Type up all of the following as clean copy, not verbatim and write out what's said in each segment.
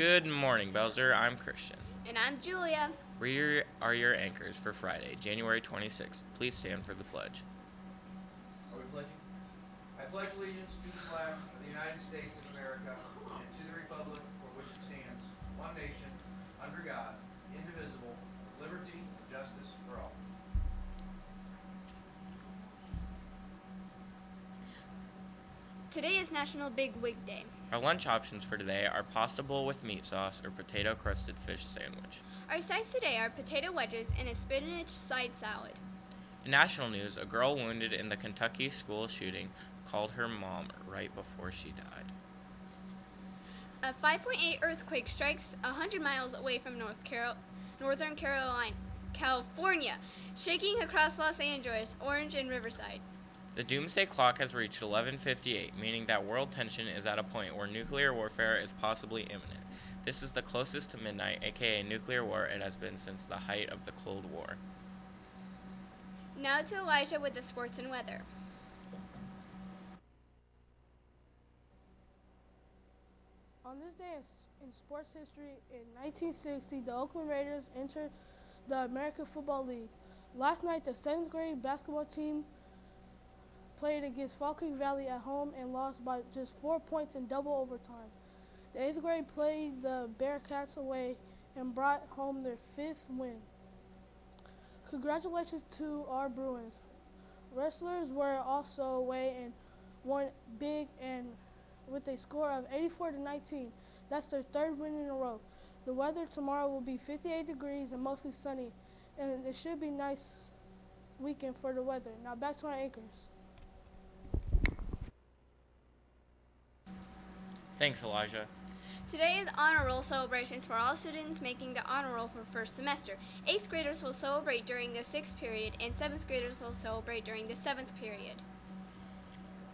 Good morning, Belzer. I'm Christian. And I'm Julia. We are your anchors for Friday, January 26th. Please stand for the pledge. Are we pledging? I pledge allegiance to the flag of the United States of America and to the republic for which it stands, one nation, under God, indivisible, with liberty and justice for all. Today is National Big Wig Day. Our lunch options for today are pasta bowl with meat sauce or potato crusted fish sandwich. Our sides today are potato wedges and a spinach side salad. In national news, a girl wounded in the Kentucky school shooting called her mom right before she died. A 5.8 earthquake strikes 100 miles away from Northern California, shaking across Los Angeles, Orange, and Riverside. The doomsday clock has reached 11:58, meaning that world tension is at a point where nuclear warfare is possibly imminent. This is the closest to midnight, aka nuclear war, it has been since the height of the Cold War. Now to Elijah with the sports and weather. On this day in sports history, in 1960, the Oakland Raiders entered the American Football League. Last night, the 7th grade basketball team played against Fall Creek Valley at home and lost by just 4 points in double overtime. The 8th grade played the Bearcats away and brought home their 5th win. Congratulations to our Bruins. Wrestlers were also away and won big and with a score of 84-19. That's their 3rd win in a row. The weather tomorrow will be 58 degrees and mostly sunny, and it should be a nice weekend for the weather. Now back to our anchors. Thanks, Elijah. Today is honor roll celebrations for all students making the honor roll for first semester. 8th graders will celebrate during the 6th period, and 7th graders will celebrate during the 7th period.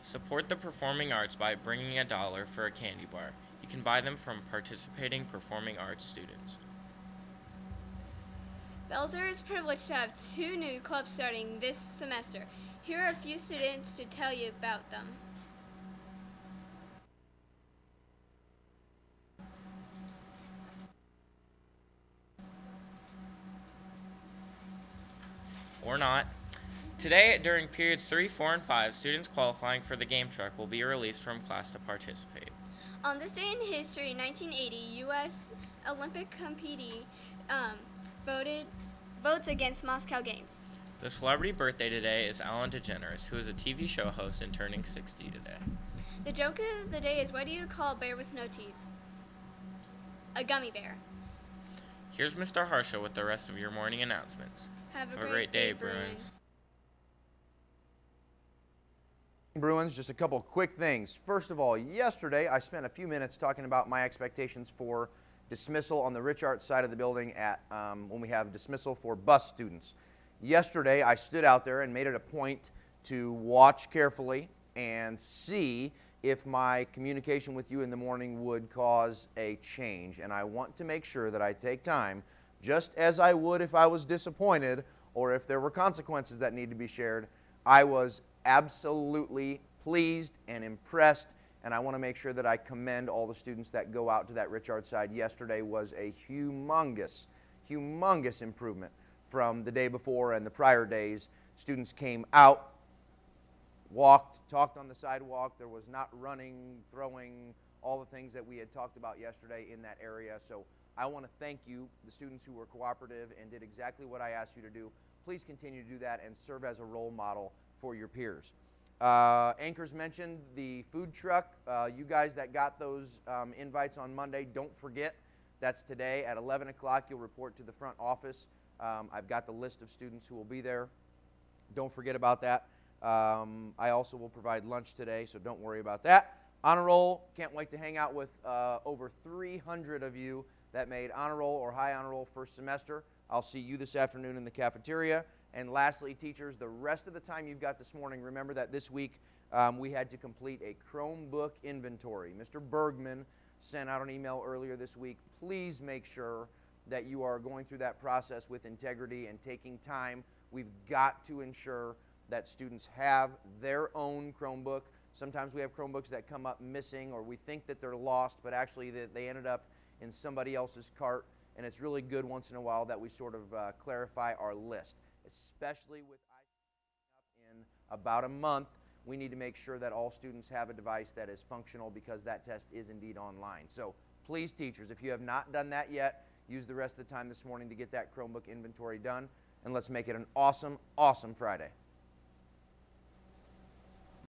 Support the performing arts by bringing $1 for a candy bar. You can buy them from participating performing arts students. Belzer is privileged to have 2 new clubs starting this semester. Here are a few students to tell you about them. Or not. Today, during periods 3, 4, and 5, students qualifying for the game truck will be released from class to participate. On this day in history, 1980, U.S. Olympic Committee votes against Moscow Games. The celebrity birthday today is Ellen DeGeneres, who is a TV show host and turning 60 today. The joke of the day is, what do you call a bear with no teeth? A gummy bear. Here's Mr. Harsha with the rest of your morning announcements. Have a great day, Bruins. Bruins, just a couple quick things. First of all, yesterday I spent a few minutes talking about my expectations for dismissal on the Rich Arts side of the building at when we have dismissal for bus students. Yesterday I stood out there and made it a point to watch carefully and see if my communication with you in the morning would cause a change. And I want to make sure that I take time, just as I would if I was disappointed or if there were consequences that need to be shared. I was absolutely pleased and impressed, and I want to make sure that I commend all the students that go out to that Rich Arts side. Yesterday was a humongous improvement from the day before and the prior days. Students came out, walked, talked on the sidewalk. There was not running, throwing, all the things that we had talked about yesterday in that area. So I want to thank you, the students who were cooperative and did exactly what I asked you to do. Please continue to do that and serve as a role model for your peers. Anchors mentioned the food truck. You guys that got those invites on Monday, don't forget, that's today at 11 o'clock. You'll report to the front office. I've got the list of students who will be there. Don't forget about that. I also will provide lunch today, so don't worry about that. Honor Roll, can't wait to hang out with over 300 of you that made Honor Roll or High Honor Roll first semester. I'll see you this afternoon in the cafeteria. And lastly, teachers, the rest of the time you've got this morning, remember that this week we had to complete a Chromebook inventory. Mr. Bergman sent out an email earlier this week. Please make sure that you are going through that process with integrity and taking time. We've got to ensure that students have their own Chromebook. Sometimes we have Chromebooks that come up missing, or we think that they're lost, but actually they ended up in somebody else's cart, and it's really good once in a while that we sort of clarify our list, especially with in about a month. We need to make sure that all students have a device that is functional because that test is indeed online. So please, teachers, if you have not done that yet, use the rest of the time this morning to get that Chromebook inventory done, and let's make it an awesome, awesome Friday.